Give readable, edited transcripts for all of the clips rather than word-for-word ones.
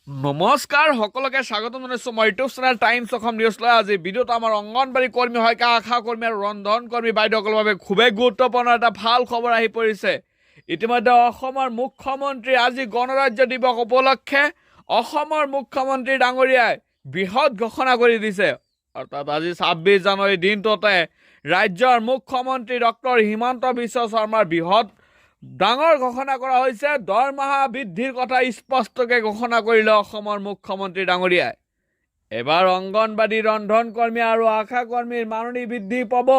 নমস্কাৰ সকলোকে স্বাগতম জনাইছোঁ মই ইউটিউব চেনেল টাইমছ অসম নিউজলৈ। আজি ভিডিঅ'ত আমাৰ অংগনবাড়ী কৰ্মী সহায়িকা আশা কৰ্মী আৰু ৰন্ধন কৰ্মী বাইদেউসকলৰ বাবে খুবেই গুৰুত্বপূৰ্ণ এটা ভাল খবৰ আহি পৰিছে। ইতিমধ্যে অসমৰ মুখ্যমন্ত্ৰী আজি গণৰাজ্য দিৱস উপলক্ষে অসমৰ মুখ্যমন্ত্ৰী ডাঙৰীয়াই বৃহৎ ঘোষণা কৰি দিছে। অৰ্থাৎ আজি 26 জানুৱাৰী দিনটোতে ৰাজ্যৰ মুখ্যমন্ত্ৰী ডক্টৰ হিমন্ত বিশ্ব শৰ্মাৰ বৃহৎ ডাঙৰ ঘোষণা কৰা হৈছে। দৰমহা বৃদ্ধিৰ কথা স্পষ্টকৈ ঘোষণা কৰিলে অসমৰ মুখ্যমন্ত্ৰী ডাঙৰীয়াই। এবাৰ অংগনবাড়ী ৰন্ধন কৰ্মী আৰু আশা কৰ্মীৰ মাননি বৃদ্ধি পাব।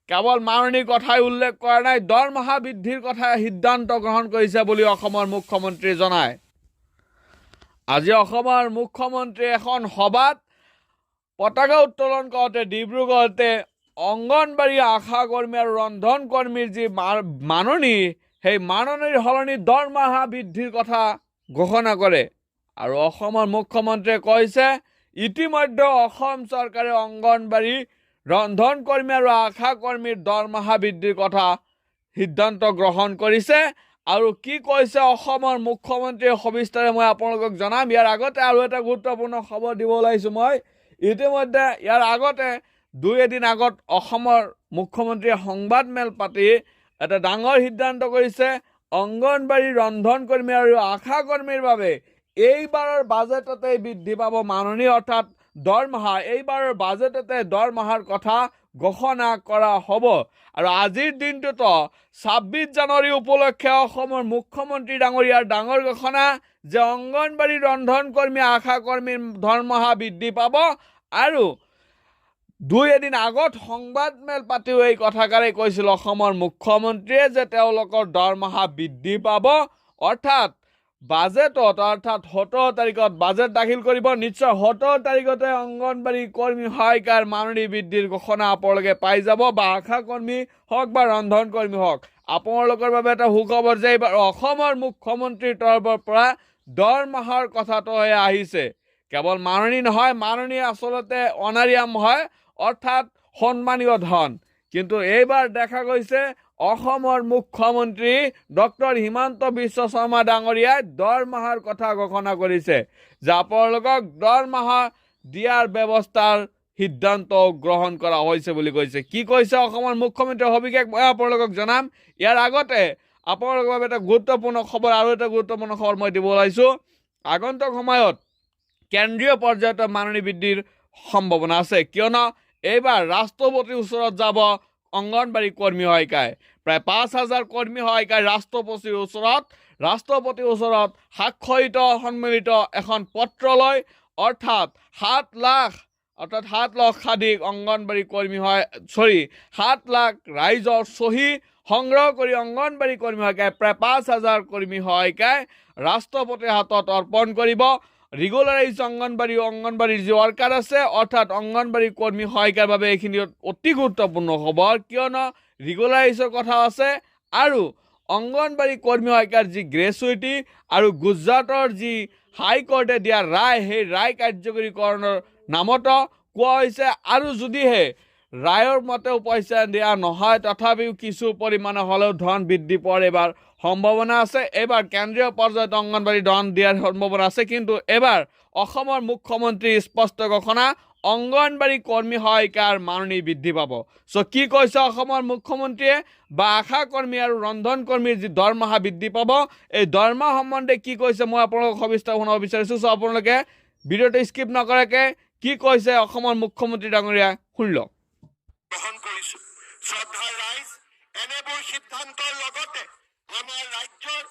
কেৱল মাননিৰ কথাই উল্লেখ কৰা নাই, দৰমহা বৃদ্ধিৰ কথা সিদ্ধান্ত গ্ৰহণ কৰিছে বুলি অসমৰ মুখ্যমন্ত্ৰীয়ে জনায়। আজি অসমৰ মুখ্যমন্ত্ৰীয়ে এখন সভাত পতাকা উত্তোলন কৰোঁতে ডিব্ৰুগড়তে অংগনবাড়ী আশা কৰ্মী আৰু ৰন্ধন কৰ্মীৰ যি মাননি, সেই মাননিৰ সলনি দৰমহা বৃদ্ধিৰ কথা ঘোষণা কৰে। আৰু অসমৰ মুখ্যমন্ত্ৰীয়ে কৈছে ইতিমধ্যে অসম চৰকাৰে অংগনবাড়ী ৰন্ধন কৰ্মী আৰু আশা কৰ্মীৰ দৰমহা বৃদ্ধিৰ কথা সিদ্ধান্ত গ্ৰহণ কৰিছে। আৰু কি কৈছে অসমৰ মুখ্যমন্ত্ৰীয়ে সবিস্তাৰে মই আপোনালোকক জনাম। ইয়াৰ আগতে আৰু এটা গুৰুত্বপূৰ্ণ খবৰ দিব ওলাইছোঁ মই। ইতিমধ্যে ইয়াৰ আগতে দুই এদিন আগত অসমৰ মুখ্যমন্ত্ৰীয়ে সংবাদমেল পাতি এটা ডাঙৰ সিদ্ধান্ত কৰিছে। অংগনবাড়ী ৰন্ধন কৰ্মী আৰু আশা কৰ্মীৰ বাবে এইবাৰৰ বাজেটতে বৃদ্ধি পাব মাননি, অৰ্থাৎ দৰমহা। এইবাৰৰ বাজেটতে দৰমহাৰ কথা ঘোষণা কৰা হ'ব। আৰু আজিৰ দিনটোতো 26 জানুৱাৰী উপলক্ষে অসমৰ মুখ্যমন্ত্ৰী ডাঙৰীয়াৰ ডাঙৰ ঘোষণা যে অংগনবাড়ী ৰন্ধন কৰ্মী আশা কৰ্মীৰ দৰমহা বৃদ্ধি পাব। আৰু দুই এদিন আগত সংবাদমেল পাতিও এই কথাষাৰেই কৈছিল অসমৰ মুখ্যমন্ত্ৰীয়ে যে তেওঁলোকৰ দৰমহা বৃদ্ধি পাব। অৰ্থাৎ বাজেটত, অৰ্থাৎ 17 তাৰিখত বাজেট দাখিল কৰিব। নিশ্চয় 17 তাৰিখতে অংগনবাড়ী কৰ্মী সহায়িকাৰ মাননি বৃদ্ধিৰ ঘোষণা আপোনালোকে পাই যাব, বা আশা কৰ্মী হওক বা ৰন্ধন কৰ্মী হওক। আপোনালোকৰ বাবে এটা সুখবৰ যে এইবাৰ অসমৰ মুখ্যমন্ত্ৰীৰ তৰফৰ পৰা দৰমহাৰ কথাটো আহিছে। কেৱল মাননি নহয়, মাননি আচলতে অনাৰিয়াম হয়, অৰ্থাৎ সন্মানীয় ধন। কিন্তু এইবাৰ দেখা গৈছে অসমৰ মুখ্যমন্ত্ৰী ডক্টৰ হিমন্ত বিশ্ব শৰ্মা ডাঙৰীয়াই দৰমহাৰ কথা ঘোষণা কৰিছে যে আপোনালোকক দৰমহা দিয়াৰ ব্যৱস্থাৰ সিদ্ধান্ত গ্ৰহণ কৰা হৈছে বুলি কৈছে। কি কৈছে অসমৰ মুখ্যমন্ত্ৰীৰ সবিশেষ মই আপোনালোকক জনাম। ইয়াৰ আগতে আপোনালোকৰ বাবে এটা গুৰুত্বপূৰ্ণ খবৰ, আৰু এটা গুৰুত্বপূৰ্ণ খবৰ মই দিব ওলাইছোঁ। আগন্তুক সময়ত কেন্দ্ৰীয় পৰ্যায়ত মাননি বৃদ্ধিৰ সম্ভাৱনা আছে, কিয়নো এইবাৰ ৰাষ্ট্ৰপতিৰ ওচৰত যাব অংগনবাড়ী কৰ্মী সহায়িকাই। প্ৰায় 5,000 কৰ্মী সহায়িকাই ৰাষ্ট্ৰপতিৰ ওচৰত স্বাক্ষৰিত সন্মিলিত এখন পত্ৰ লয়। অৰ্থাৎ 7 লক্ষাধিক অংগনবাড়ী কৰ্মী 7 লাখ ৰাইজৰ চহী সংগ্ৰহ কৰি অংগনবাড়ী কৰ্মী সহায়িকাই প্ৰায় 5,000 কৰ্মী সহায়িকাই ৰাষ্ট্ৰপতিৰ হাতত অৰ্পণ কৰিব। ৰেগুলাৰাইজ অংগনবাড়ীৰ যি ৱৰ্কাৰ আছে, অৰ্থাৎ অংগনবাড়ী কৰ্মী সহায়িকাৰ বাবে এইখিনি অতি গুৰুত্বপূৰ্ণ খবৰ, কিয়নো ৰেগুলাৰাইজৰ কথা আছে। আৰু অংগনবাড়ী কৰ্মী সহায়িকাৰ যি গ্ৰেচুইটি আৰু গুজৰাটৰ যি হাইকোৰ্টে দিয়া ৰায়, সেই ৰায় কাৰ্যকৰীকৰণৰ নামতো কোৱা হৈছে। আৰু যদিহে ৰায়ৰ মতেও পইচা দিয়া নহয়, তথাপিও কিছু পৰিমাণে হ'লেও ধন বৃদ্ধি পোৱাৰ এইবাৰ সম্ভাৱনা আছে। এইবাৰ কেন্দ্ৰীয় পৰ্যায়ত অংগনবাড়ী ধন দিয়াৰ সম্ভাৱনা আছে। কিন্তু এইবাৰ অসমৰ মুখ্যমন্ত্ৰীৰ স্পষ্ট ঘোষণা, অংগনবাড়ী কৰ্মী সহায়িকাৰ মাননি বৃদ্ধি পাব। কি কৈছে অসমৰ মুখ্যমন্ত্ৰীয়ে, বা আশা কৰ্মী আৰু ৰন্ধন কৰ্মীৰ যি দৰমহা বৃদ্ধি পাব, এই দৰমহা সম্বন্ধে কি কৈছে মই আপোনালোকক সবিস্তাৰ শুনাব বিচাৰিছোঁ। আপোনালোকে ভিডিঅ'টো স্কিপ নকৰাকৈ কি কৈছে অসমৰ মুখ্যমন্ত্ৰী ডাঙৰীয়া শুনি লওক। গ্ৰহণ কৰিছো। শ্ৰদ্ধাৰ ৰাইজ, এনেবোৰ সিদ্ধান্তৰ লগতে আমাৰ ৰাজ্যৰ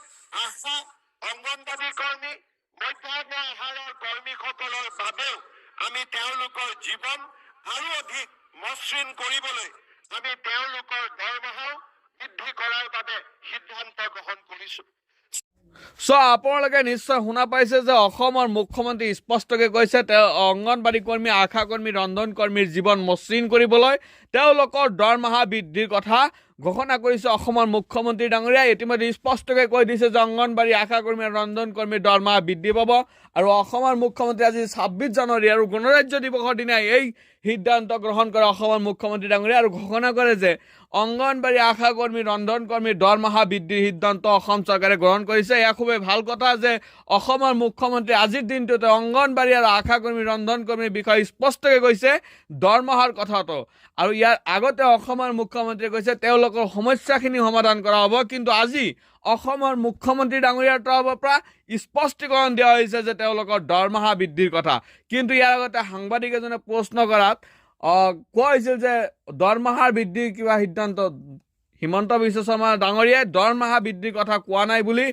আশা, অংগনবাড়ী কৰ্মী, মধ্যাহ্ন আহাৰৰ কৰ্মীসকলৰ বাবেও আমি তেওঁলোকৰ জীৱন আৰু অধিক মসৃণ কৰিবলৈ আমি তেওঁলোকৰ দৰমহাও বৃদ্ধি কৰাৰ বাবে সিদ্ধান্ত গ্ৰহণ কৰিছো। আপোনালোকে নিশ্চয় শুনা পাইছে যে অসমৰ মুখ্যমন্ত্ৰী স্পষ্টকৈ কৈছে তেওঁ অংগনবাড়ী কৰ্মী, আশা কৰ্মী, ৰন্ধন কৰ্মীৰ জীৱন মসৃণ কৰিবলৈ তেওঁলোকৰ দৰমহা বৃদ্ধিৰ কথা ঘোষণা কৰিছে অসমৰ মুখ্যমন্ত্ৰী ডাঙৰীয়াই। ইতিমধ্যে স্পষ্টকৈ কৈ দিছে যে অংগনবাড়ী, আশা কৰ্মী আৰু ৰন্ধন কৰ্মীৰ দৰমহা বৃদ্ধি পাব। আৰু অসমৰ মুখ্যমন্ত্ৰী আজি 26 জানুৱাৰী আৰু গণৰাজ্য দিৱসৰ দিনাই এই সিদ্ধান্ত গ্ৰহণ কৰে অসমৰ মুখ্যমন্ত্ৰী ডাঙৰীয়াই, আৰু ঘোষণা কৰে যে অংগনবাড়ী আশা কৰ্মী ৰন্ধন কৰ্মীৰ দৰমহা বৃদ্ধিৰ সিদ্ধান্ত অসম চৰকাৰে গ্ৰহণ কৰিছে। এয়া খুবেই ভাল কথা যে অসমৰ মুখ্যমন্ত্ৰী আজিৰ দিনটোতে অংগনবাড়ী আৰু আশা কৰ্মী ৰন্ধন কৰ্মীৰ বিষয়ে স্পষ্টকৈ কৈছে দৰমহাৰ কথাটো। আৰু ইয়াৰ আগতে অসমৰ মুখ্যমন্ত্ৰীয়ে কৈছে তেওঁলোকৰ সমস্যাখিনি সমাধান কৰা হ'ব, কিন্তু আজি অসমৰ মুখ্যমন্ত্ৰী ডাঙৰীয়াৰ তৰফৰ পৰা স্পষ্টীকৰণ দিয়া হৈছে যে তেওঁলোকৰ দৰমহা বৃদ্ধিৰ কথা। কিন্তু ইয়াৰ আগতে সাংবাদিক এজনে প্ৰশ্ন কৰাত কোৱা হৈছিল যে দৰমহাৰ বৃদ্ধিৰ কিবা সিদ্ধান্ত হিমন্ত বিশ্ব শৰ্মা ডাঙৰীয়াই দৰমহা বৃদ্ধিৰ কথা কোৱা নাই বুলি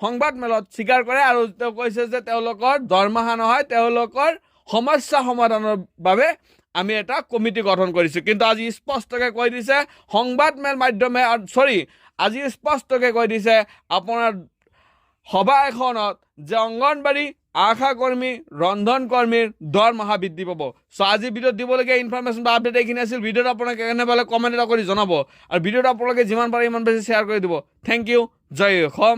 সংবাদমেলত স্বীকাৰ কৰে। আৰু তেওঁ কৈছে যে তেওঁলোকৰ দৰমহা নহয়, তেওঁলোকৰ সমস্যা সমাধানৰ বাবে আমি এটা কমিটি গঠন কৰিছোঁ। কিন্তু আজি স্পষ্টকৈ কৈ দিছে সংবাদমেল মাধ্যমে আজি স্পষ্টকৈ কৈ দিছে আপোনাৰ সভা এখনত যে অংগনবাড়ী আশা কৰ্মী ৰন্ধন কৰ্মীৰ দৰমহা বৃদ্ধি পাব। চ' আজি ভিডিঅ'ত দিবলগীয়া ইনফৰমেশ্যন বা আপডেট এইখিনি আছিল। ভিডিঅ'ত আপোনালোকে কেনে পালে কমেণ্ট এটা কৰি জনাব, আৰু ভিডিঅ'টো আপোনালোকে যিমান পাৰে ইমান বেছি শ্বেয়াৰ কৰি দিব। থেংক ইউ, জয় অসম।